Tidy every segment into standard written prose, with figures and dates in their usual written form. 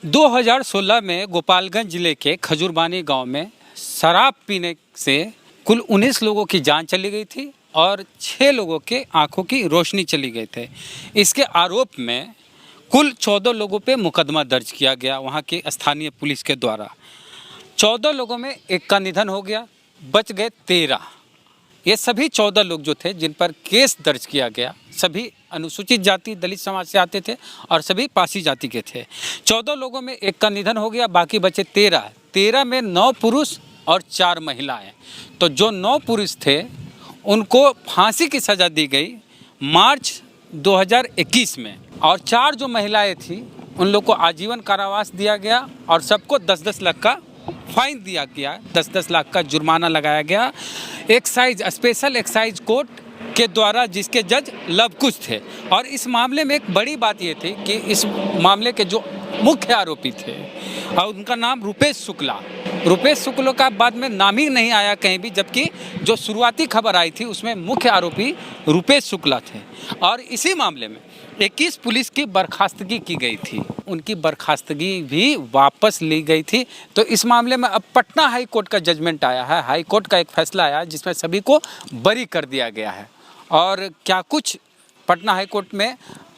2016 में गोपालगंज जिले के खजूरबानी गांव में शराब पीने से कुल 19 लोगों की जान चली गई थी और 6 लोगों के आंखों की रोशनी चली गई थे। इसके आरोप में कुल 14 लोगों पे मुकदमा दर्ज किया गया वहां की स्थानीय पुलिस के द्वारा। 14 लोगों में एक का निधन हो गया, बच गए 13। ये सभी 14 लोग जो थे जिन पर केस दर्ज किया गया सभी अनुसूचित जाति दलित समाज से आते थे और सभी पासी जाति के थे। 14 लोगों में एक का निधन हो गया, बाकी बचे 13। 13 में 9 पुरुष और 4 महिलाएं। तो जो 9 पुरुष थे उनको फांसी की सज़ा दी गई मार्च 2021 में, और 4 जो महिलाएं थी उन लोग को आजीवन कारावास दिया गया और सबको 10-10 लाख का फाइन दिया गया, 10-10 लाख का जुर्माना लगाया गया स्पेशल एक्साइज कोर्ट के द्वारा, जिसके जज लवकुश थे। और इस मामले में एक बड़ी बात ये थी कि इस मामले के जो मुख्य आरोपी थे और उनका नाम रुपेश शुक्ला का बाद में नाम ही नहीं आया कहीं भी, जबकि जो शुरुआती खबर आई थी उसमें मुख्य आरोपी रुपेश शुक्ला थे। और इसी मामले में 21 पुलिस की बर्खास्तगी की गई थी, उनकी बर्खास्तगी भी वापस ली गई थी। तो इस मामले में अब पटना हाई कोर्ट का जजमेंट आया है, हाई कोर्ट का एक फैसला आया जिसमें सभी को बरी कर दिया गया है। और क्या कुछ पटना हाई कोर्ट में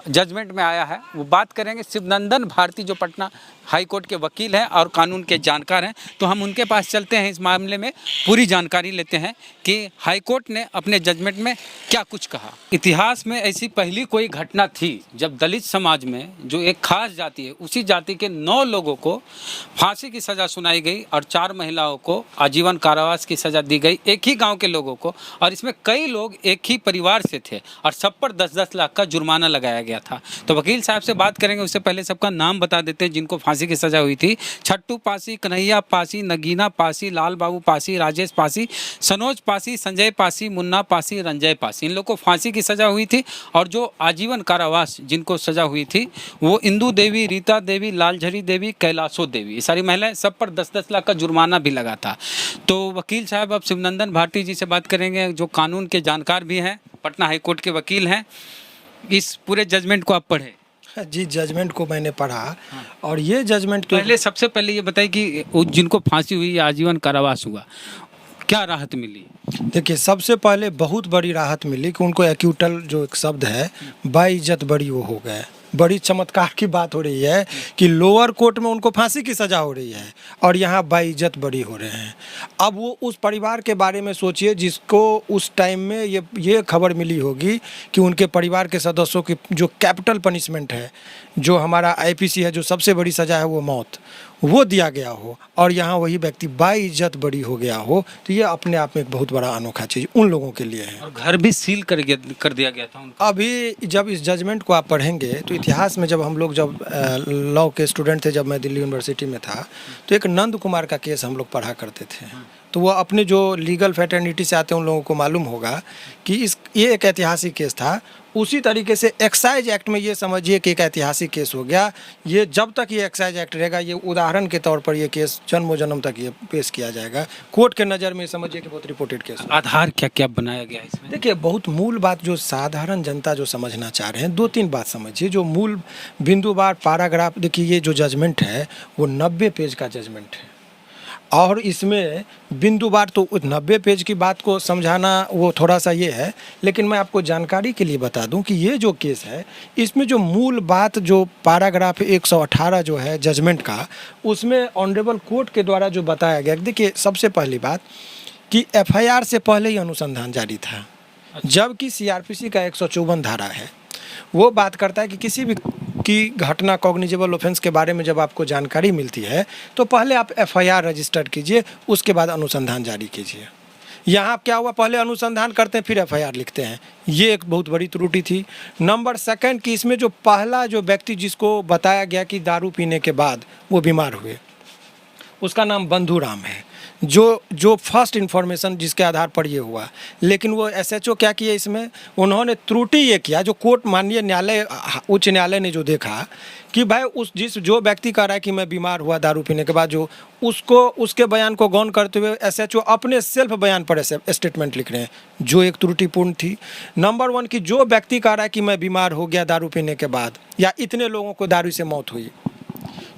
जजमेंट में आया है वो बात करेंगे। शिवनंदन भारती जो पटना हाई कोर्ट के वकील हैं और कानून के जानकार हैं, तो हम उनके पास चलते हैं, इस मामले में पूरी जानकारी लेते हैं कि हाई कोर्ट ने अपने जजमेंट में क्या कुछ कहा। इतिहास में ऐसी पहली कोई घटना थी जब दलित समाज में जो एक खास जाति है उसी जाति के 9 लोगों को फांसी की सज़ा सुनाई गई और 4 महिलाओं को आजीवन कारावास की सज़ा दी गई, एक ही गाँव के लोगों को। और इसमें कई लोग एक ही परिवार से थे और सब पर 10-10 लाख का जुर्माना लगाया गया था। तो वकील साहब से बात करेंगे, उससे पहले सबका नाम बता देते हैं जिनको फांसी की सज़ा हुई थी। छट्टू पासी, कन्हैया पासी, नगीना पासी, लाल बाबू पासी, राजेश पासी, सनोज पासी, संजय पासी, मुन्ना पासी, रंजय पासी, इन लोग को फांसी की सज़ा हुई थी। और जो आजीवन कारावास जिनको सज़ा हुई थी वो इंदू देवी, रीता देवी, लालझरी देवी, कैलाशो देवी, ये सारी महिलाएं, सब पर 10-10 लाख का जुर्माना भी लगा था। तो वकील साहब अब शिवनंदन भारती जी से बात करेंगे जो कानून के जानकार भी हैं, पटना हाई कोर्ट के वकील हैं। इस पूरे जजमेंट को आप पढ़े? जी, जजमेंट को मैंने पढ़ा। और ये जजमेंट पहले सबसे पहले ये बताइए कि जिनको फांसी हुई या आजीवन कारावास हुआ क्या राहत मिली? देखिए, सबसे पहले बहुत बड़ी राहत मिली कि उनको एक्यूटल जो एक शब्द है बाइज्जत बरी वो हो गए। बड़ी चमत्कार की बात हो रही है कि लोअर कोर्ट में उनको फांसी की सज़ा हो रही है और यहाँ बाइज्जत बरी हो रहे हैं। अब वो उस परिवार के बारे में सोचिए जिसको उस टाइम में ये खबर मिली होगी कि उनके परिवार के सदस्यों की जो कैपिटल पनिशमेंट है, जो हमारा आईपीसी है, जो सबसे बड़ी सज़ा है वो मौत, वो दिया गया हो और यहाँ वही व्यक्ति बाइज्जत बरी हो गया हो, तो ये अपने आप में एक बहुत बड़ा अनोखा चीज़ उन लोगों के लिए है। और घर भी सील कर दिया गया था उनका। अभी जब इस जजमेंट को आप पढ़ेंगे तो इतिहास में जब हम लोग जब लॉ के स्टूडेंट थे, जब मैं दिल्ली यूनिवर्सिटी में था, तो एक नंद कुमार का केस हम लोग पढ़ा करते थे। तो वो अपने जो लीगल फैटर्निटी से आते हैं उन लोगों को मालूम होगा कि ये एक ऐतिहासिक केस था। उसी तरीके से एक्साइज एक्ट में ये समझिए कि एक ऐतिहासिक केस हो गया। ये जब तक ये एक्साइज एक्ट रहेगा, ये उदाहरण के तौर पर ये केस जन्मों जन्म तक ये पेश किया जाएगा। कोर्ट के नज़र में समझिए कि बहुत रिपोर्टेड केस। आधार क्या क्या बनाया गया इसमें? देखिए, बहुत मूल बात जो साधारण जनता जो समझना चाह रहे हैं, 2-3 बात समझिए। जो मूल बिंदुवार पैराग्राफ, देखिए ये जो जजमेंट है वो 90 पेज का जजमेंट है और इसमें बिंदुवार तो 90 पेज की बात को समझाना वो थोड़ा सा ये है। लेकिन मैं आपको जानकारी के लिए बता दूं कि ये जो केस है इसमें जो मूल बात जो पैराग्राफ 118 जो है जजमेंट का, उसमें ऑनरेबल कोर्ट के द्वारा जो बताया गया, देखिए सबसे पहली बात कि एफआईआर से पहले ही अनुसंधान जारी था, जबकि सीआरपीसी का 154 धारा है वो बात करता है कि किसी भी की घटना कॉग्निजेबल ऑफेंस के बारे में जब आपको जानकारी मिलती है तो पहले आप एफआईआर रजिस्टर कीजिए, उसके बाद अनुसंधान जारी कीजिए। यहाँ क्या हुआ, पहले अनुसंधान करते हैं फिर एफआईआर लिखते हैं, ये एक बहुत बड़ी त्रुटि थी। नंबर 2 कि इसमें जो पहला जो व्यक्ति जिसको बताया गया कि दारू पीने के बाद वो बीमार हुए, उसका नाम बंधु राम है, जो फर्स्ट इन्फॉर्मेशन जिसके आधार पर ये हुआ। लेकिन वो एसएचओ क्या किया, इसमें उन्होंने त्रुटि ये किया, जो कोर्ट माननीय न्यायालय उच्च न्यायालय ने जो देखा कि भाई जो व्यक्ति कह रहा है कि मैं बीमार हुआ दारू पीने के बाद, जो उसके बयान को गौन करते हुए एसएचओ अपने सेल्फ बयान पर स्टेटमेंट लिख रहे हैं, जो एक त्रुटिपूर्ण थी। नंबर 1 कि जो व्यक्ति कह रहा है कि मैं बीमार हो गया दारू पीने के बाद या इतने लोगों को दारू से मौत हुई,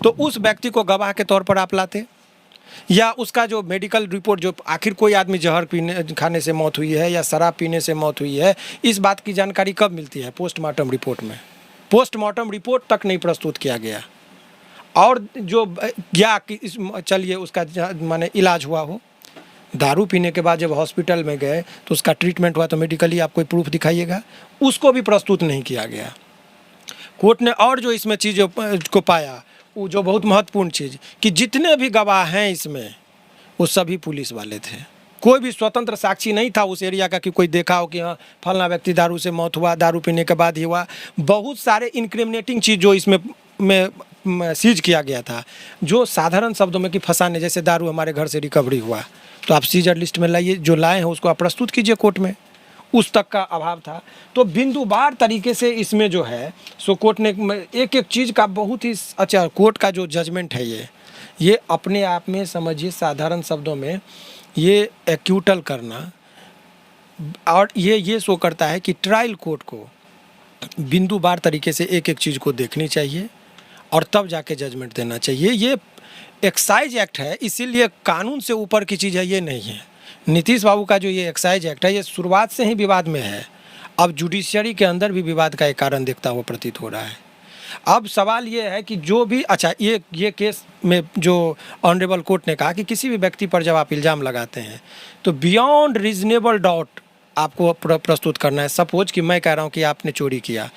तो उस व्यक्ति को गवाह के तौर पर आप लाते, या उसका जो मेडिकल रिपोर्ट, जो आखिर कोई आदमी जहर पीने खाने से मौत हुई है या शराब पीने से मौत हुई है, इस बात की जानकारी कब मिलती है? पोस्टमार्टम रिपोर्ट में। पोस्टमार्टम रिपोर्ट तक नहीं प्रस्तुत किया गया। और जो या कि चलिए उसका माने इलाज हुआ हो, दारू पीने के बाद जब हॉस्पिटल में गए तो उसका ट्रीटमेंट हुआ, तो मेडिकली आप कोई प्रूफ दिखाइएगा, उसको भी प्रस्तुत नहीं किया गया। कोर्ट ने और जो इसमें चीज़ों को पाया, वो जो बहुत महत्वपूर्ण चीज़, कि जितने भी गवाह हैं इसमें वो सभी पुलिस वाले थे। कोई भी स्वतंत्र साक्षी नहीं था उस एरिया का कि कोई देखा हो कि हाँ फलना व्यक्ति दारू से मौत हुआ, दारू पीने के बाद ही हुआ। बहुत सारे इनक्रिमिनेटिंग चीज़ जो इसमें में सीज किया गया था, जो साधारण शब्दों में कि फंसाने, जैसे दारू हमारे घर से रिकवरी हुआ तो आप सीजर लिस्ट में लाइए, जो लाए हैं उसको आप प्रस्तुत कीजिए कोर्ट में, उस तक का अभाव था। तो बिंदुवार तरीके से इसमें जो है सो कोर्ट ने एक एक चीज़ का बहुत ही अच्छा, कोर्ट का जो जजमेंट है ये अपने आप में समझिए साधारण शब्दों में ये एक्यूटल करना, और ये शो करता है कि ट्रायल कोर्ट को बिंदुवार तरीके से एक एक चीज़ को देखनी चाहिए और तब जाके जजमेंट देना चाहिए। ये एक्साइज एक्ट है, इसीलिए कानून से ऊपर की चीज़ है, ये नहीं है। नीतीश बाबू का जो ये एक्साइज एक्ट है, ये शुरुआत से ही विवाद में है। अब जुडिशियरी के अंदर भी विवाद का एक कारण दिखता हुआ प्रतीत हो रहा है। अब सवाल ये है कि जो भी अच्छा ये केस में जो ऑनरेबल कोर्ट ने कहा कि किसी भी व्यक्ति पर जब आप इल्ज़ाम लगाते हैं तो बियॉन्ड रीजनेबल डाउट आपको प्रस्तुत करना है। सपोज कि मैं कह रहा हूँ कि आपने चोरी किया,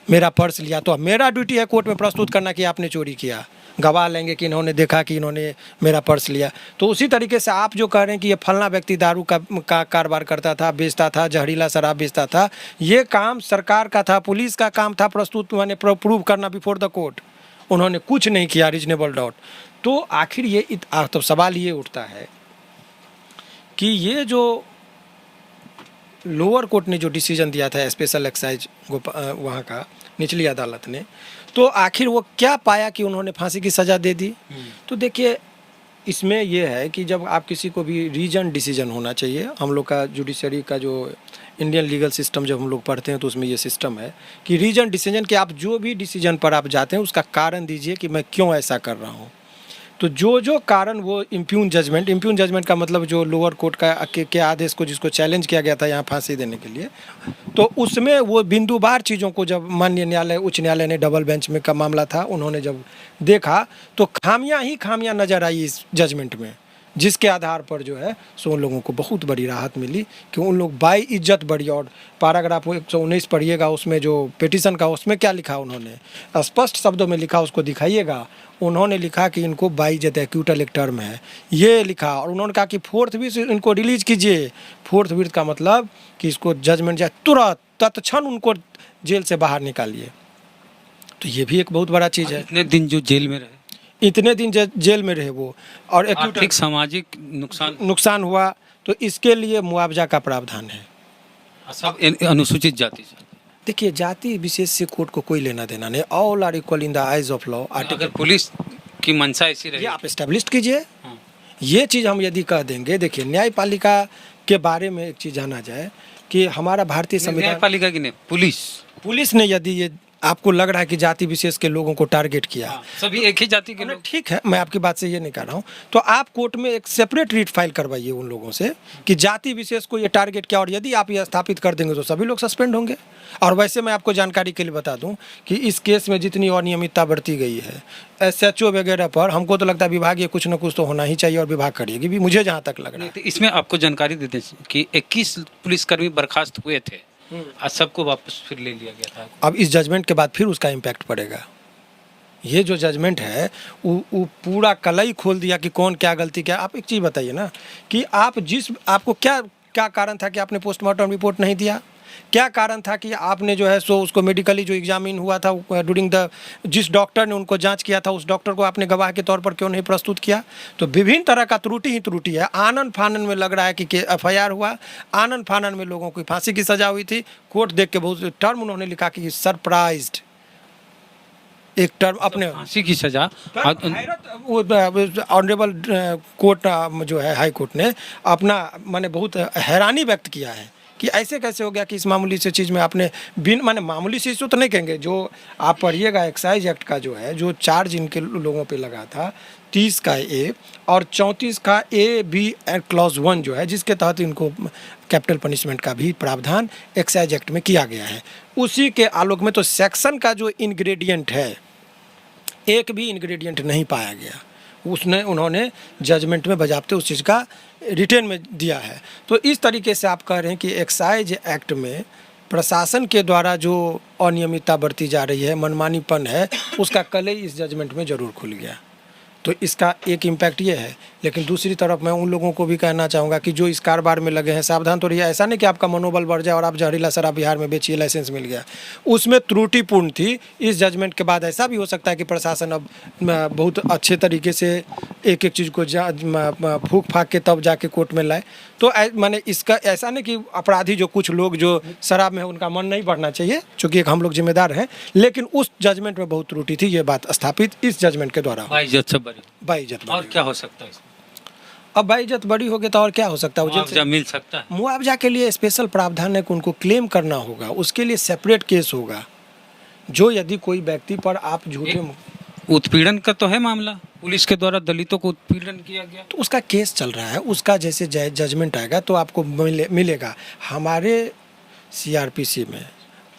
मेरा पर्स लिया, तो मेरा ड्यूटी है कोर्ट में प्रस्तुत करना कि आपने चोरी किया। गवाह लेंगे कि इन्होंने देखा कि इन्होंने मेरा पर्स लिया। तो उसी तरीके से आप जो कह रहे हैं कि ये फलना व्यक्ति दारू का कारोबार करता था, बेचता था, जहरीला शराब बेचता था, ये काम सरकार का था, पुलिस का काम था प्रस्तुत माने प्रूव करना बिफोर द कोर्ट। उन्होंने कुछ नहीं किया रीजनेबल डाउट। तो आखिर ये तो सवाल ये उठता है कि ये जो लोअर कोर्ट ने जो डिसीजन दिया था स्पेशल एक्साइज वहाँ का निचली अदालत ने, तो आखिर वो क्या पाया कि उन्होंने फांसी की सज़ा दे दी? तो देखिए इसमें ये है कि जब आप किसी को भी रीजन डिसीजन होना चाहिए। हम लोग का जुडिशरी का जो इंडियन लीगल सिस्टम जब हम लोग पढ़ते हैं तो उसमें ये सिस्टम है कि रीजन डिसीजन, कि आप जो भी डिसीजन पर आप जाते हैं उसका कारण दीजिए कि मैं क्यों ऐसा कर रहा हूँ। तो जो कारण वो इम्प्यून जजमेंट का मतलब जो लोअर कोर्ट के आदेश को जिसको चैलेंज किया गया था यहाँ फांसी देने के लिए, तो उसमें वो बिंदुवार चीज़ों को जब माननीय न्यायालय उच्च न्यायालय ने डबल बेंच में का मामला था, उन्होंने जब देखा तो खामियां नज़र आई इस जजमेंट में, जिसके आधार पर जो है सो उन लोगों को बहुत बड़ी राहत मिली कि उन लोग बाई इज्जत बरी। और पैराग्राफ 119 पढ़िएगा, उसमें जो पिटीशन का उसमें क्या लिखा, उन्होंने स्पष्ट शब्दों में लिखा, उसको दिखाइएगा। उन्होंने लिखा कि इनको बाई इज्जत एक्यूटल एक टर्म है, ये लिखा। और उन्होंने कहा कि फोर्थ विर्थ इनको रिलीज कीजिए। फोर्थ विर्थ का मतलब कि इसको जजमेंट जाए तुरंत तत्क्षण उनको जेल से बाहर निकालिए। तो ये भी एक बहुत बड़ा चीज़ है। इतने दिन जो जेल में रहे, इतने दिन जेल में रहे वो, और आर्थिक सामाजिक नुकसान हुआ, तो इसके लिए मुआवजा का प्रावधान है। सब अनुसूचित जाति से। देखिए जाति विशेष से कोर्ट को कोई लेना देना नहीं। All are equal in the eyes of law. अगर पुलिस की मंशा ऐसी रही, आप एस्टेब्लिश कीजिए। ये चीज़ हम यदि कह देंगे, देखिए न्यायपालिका के बारे में एक चीज़ जाना जाए कि हमारा भारतीय संविधान, न्यायपालिका की नहीं, पुलिस ने यदि ये आपको लग रहा है कि जाति विशेष के लोगों को टारगेट किया, सभी एक ही जाति के लोग, ठीक है, मैं आपकी बात से ये नहीं कह रहा हूँ, तो आप कोर्ट में एक सेपरेट रीट फाइल करवाइए उन लोगों से कि जाति विशेष को ये टारगेट किया, और यदि आप ये स्थापित कर देंगे तो सभी लोग सस्पेंड होंगे। और वैसे मैं आपको जानकारी के लिए बता दूं कि इस केस में जितनी अनियमितता बरती गई है SHO वगैरह पर, हमको तो लगता है विभाग ये कुछ न कुछ तो होना ही चाहिए और विभाग करेगी भी, मुझे जहाँ तक लग रहा है। तो इसमें आपको जानकारी देते हैं कि 21 पुलिसकर्मी बर्खास्त हुए थे, आज सबको वापस फिर ले लिया गया था। अब इस जजमेंट के बाद फिर उसका इम्पैक्ट पड़ेगा। ये जो जजमेंट है वो पूरा कलई खोल दिया कि कौन क्या गलती क्या। आप एक चीज़ बताइए ना कि आपको क्या कारण था कि आपने पोस्टमार्टम रिपोर्ट नहीं दिया? क्या कारण था कि आपने जो है सो उसको मेडिकली जो एग्जामिन हुआ था ड्यूरिंग जिस डॉक्टर ने उनको जांच किया था उस डॉक्टर को आपने गवाह के तौर पर क्यों नहीं प्रस्तुत किया? तो विभिन्न तरह का त्रुटि है। आनन फानन में लग रहा है कि FIR हुआ, आनन फानन में लोगों को फांसी की सजा हुई थी। कोर्ट देख के बहुत टर्म उन्होंने लिखा कि सरप्राइज्ड, एक टर्म अपने फांसी की सजा। ऑनरेबल कोर्ट जो है हाई कोर्ट ने अपना माने बहुत हैरानी व्यक्त किया है कि ऐसे कैसे हो गया कि इस मामूली से चीज़ में आपने बिन माने मामूली सी इशू तो नहीं कहेंगे, जो आप पढ़िएगा एक्साइज एक्ट का जो है, जो चार्ज इनके लोगों पे लगा था 30 का ए और 34 का ए बी क्लॉज 1 जो है, जिसके तहत इनको कैपिटल पनिशमेंट का भी प्रावधान एक्साइज एक्ट में किया गया है। उसी के आलोक में तो सेक्शन का जो इंग्रेडिएंट है, एक भी इंग्रेडिएंट नहीं पाया गया, उन्होंने जजमेंट में बजाबते उस चीज़ का रिटेन में दिया है। तो इस तरीके से आप कह रहे हैं कि एक्साइज एक्ट में प्रशासन के द्वारा जो अनियमितता बरती जा रही है, मनमानीपन है, उसका कल ही इस जजमेंट में ज़रूर खुल गया। तो इसका एक इम्पैक्ट ये है। लेकिन दूसरी तरफ मैं उन लोगों को भी कहना चाहूँगा कि जो इस कारोबार में लगे हैं, सावधान तो रहिए। ऐसा नहीं कि आपका मनोबल बढ़ जाए और आप जहरीला शराब बिहार में बेचिए, लाइसेंस मिल गया, उसमें त्रुटिपूर्ण थी। इस जजमेंट के बाद ऐसा भी हो सकता है कि प्रशासन अब बहुत अच्छे तरीके से एक एक चीज़ को फूक फाक के तब जाके कोर्ट में लाए। तो माने इसका ऐसा नहीं कि अपराधी जो कुछ लोग जो शराब में है उनका मन नहीं बढ़ना चाहिए, चूँकि एक हम लोग जिम्मेदार हैं, लेकिन उस जजमेंट में बहुत त्रुटि थी। ये बात स्थापित इस जजमेंट के द्वारा बाइज्जत और क्या हो सकता है इसमें? अब बाइज्जत बड़ी होगी तो और क्या हो सकता है? मुआवजा मिल सकता है? मुआवजा के लिए स्पेशल प्रावधान है कि उनको क्लेम करना होगा, उसके लिए सेपरेट केस होगा। जो यदि कोई व्यक्ति पर आप झूठे उत्पीड़न का तो है मामला, पुलिस के द्वारा दलितों को उत्पीड़न किया गया, तो उसका केस चल रहा है, उसका जैसे जजमेंट आएगा तो आपको मिलेगा। हमारे सीआरपीसी में,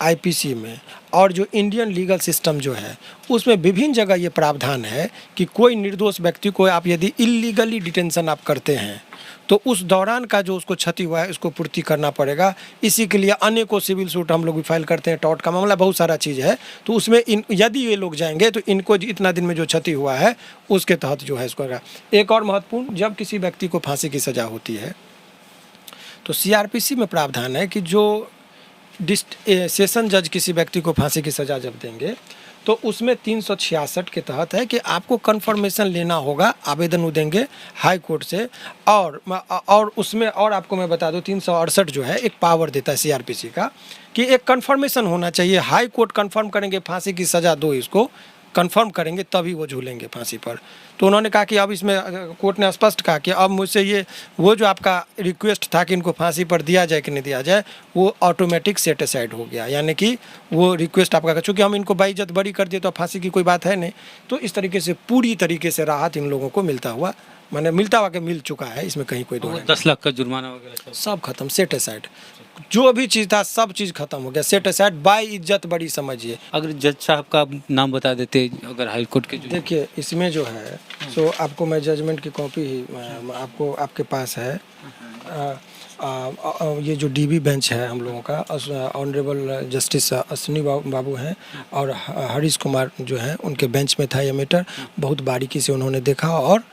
आईपीसी में और जो इंडियन लीगल सिस्टम जो है, उसमें विभिन्न जगह ये प्रावधान है कि कोई निर्दोष व्यक्ति को आप यदि इलीगली डिटेंशन आप करते हैं तो उस दौरान का जो उसको क्षति हुआ है उसको पूर्ति करना पड़ेगा। इसी के लिए अनेकों सिविल सूट हम लोग भी फाइल करते हैं, टॉर्ट का मामला, बहुत सारा चीज़ है। तो उसमें यदि ये लोग जाएंगे तो इनको इतना दिन में जो क्षति हुआ है उसके तहत जो है इसको। एक और महत्वपूर्ण, जब किसी व्यक्ति को फांसी की सज़ा होती है तो सीआरपीसी में प्रावधान है कि जो सेशन जज किसी व्यक्ति को फांसी की सज़ा जब देंगे तो उसमें 366 के तहत है कि आपको कन्फर्मेशन लेना होगा, आवेदन वो देंगे हाई कोर्ट से। और उसमें और आपको मैं बता दूं 368 जो है एक पावर देता है सीआरपीसी का कि एक कन्फर्मेशन होना चाहिए। हाई कोर्ट कन्फर्म करेंगे फांसी की सज़ा दो, इसको कंफर्म करेंगे तभी वो झूलेंगे फांसी पर। तो उन्होंने कहा कि अब इसमें कोर्ट ने स्पष्ट कहा कि अब मुझसे ये वो जो आपका रिक्वेस्ट था कि इनको फांसी पर दिया जाए कि नहीं दिया जाए, वो ऑटोमेटिक सेट असाइड हो गया। यानी कि वो रिक्वेस्ट आपका, चूँकि हम इनको बाइज्जत बरी कर दिए तो फांसी की कोई बात है नहीं। तो इस तरीके से पूरी तरीके से राहत इन लोगों को मिलता हुआ मिल चुका है। इसमें कहीं कोई 10 लाख का जुर्माना वगैरह सब खत्म, सेट असाइड, जो भी चीज़ था सब चीज़ खत्म हो गया, सेट असाइड, बाय इज्जत बड़ी समझिए। अगर जज साहब का नाम बता देते, अगर हाई कोर्ट के देखिए इसमें जो है सो आपको मैं जजमेंट की कॉपी ही आपको आपके पास है। ये जो डीबी बेंच है हम लोगों का, ऑनरेबल जस्टिस अश्विनी बाबू हैं और हरीश कुमार जो हैं, उनके बेंच में था ये मैटर। बहुत बारीकी से उन्होंने देखा और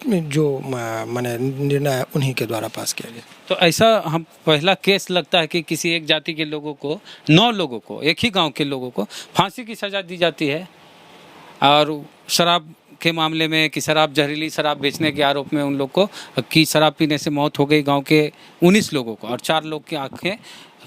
जो माने निर्णय उन्हीं के द्वारा पास किया गया। तो ऐसा हम पहला केस लगता है कि किसी एक जाति के लोगों को, 9 लोगों को, एक ही गांव के लोगों को फांसी की सज़ा दी जाती है। और शराब के मामले में कि जहरीली शराब बेचने के आरोप में उन लोग को की शराब पीने से मौत हो गई गांव के 19 लोगों को, और 4 लोग की आंखें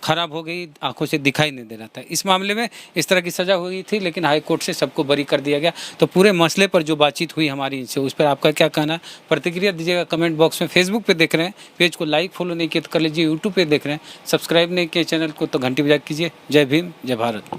खराब हो गई, आंखों से दिखाई नहीं दे रहा था। इस मामले में इस तरह की सज़ा हुई थी, लेकिन हाई कोर्ट से सबको बरी कर दिया गया। तो पूरे मसले पर जो बातचीत हुई हमारी इनसे, उस पर आपका क्या कहना है? प्रतिक्रिया दीजिएगा कमेंट बॉक्स में। फेसबुक पे देख रहे हैं, पेज को लाइक फॉलो नहीं किया तो कर लीजिए। यूट्यूब पे देख रहे हैं, सब्सक्राइब नहीं किए चैनल को तो घंटी बजा कीजिए। जय भीम, जय भारत।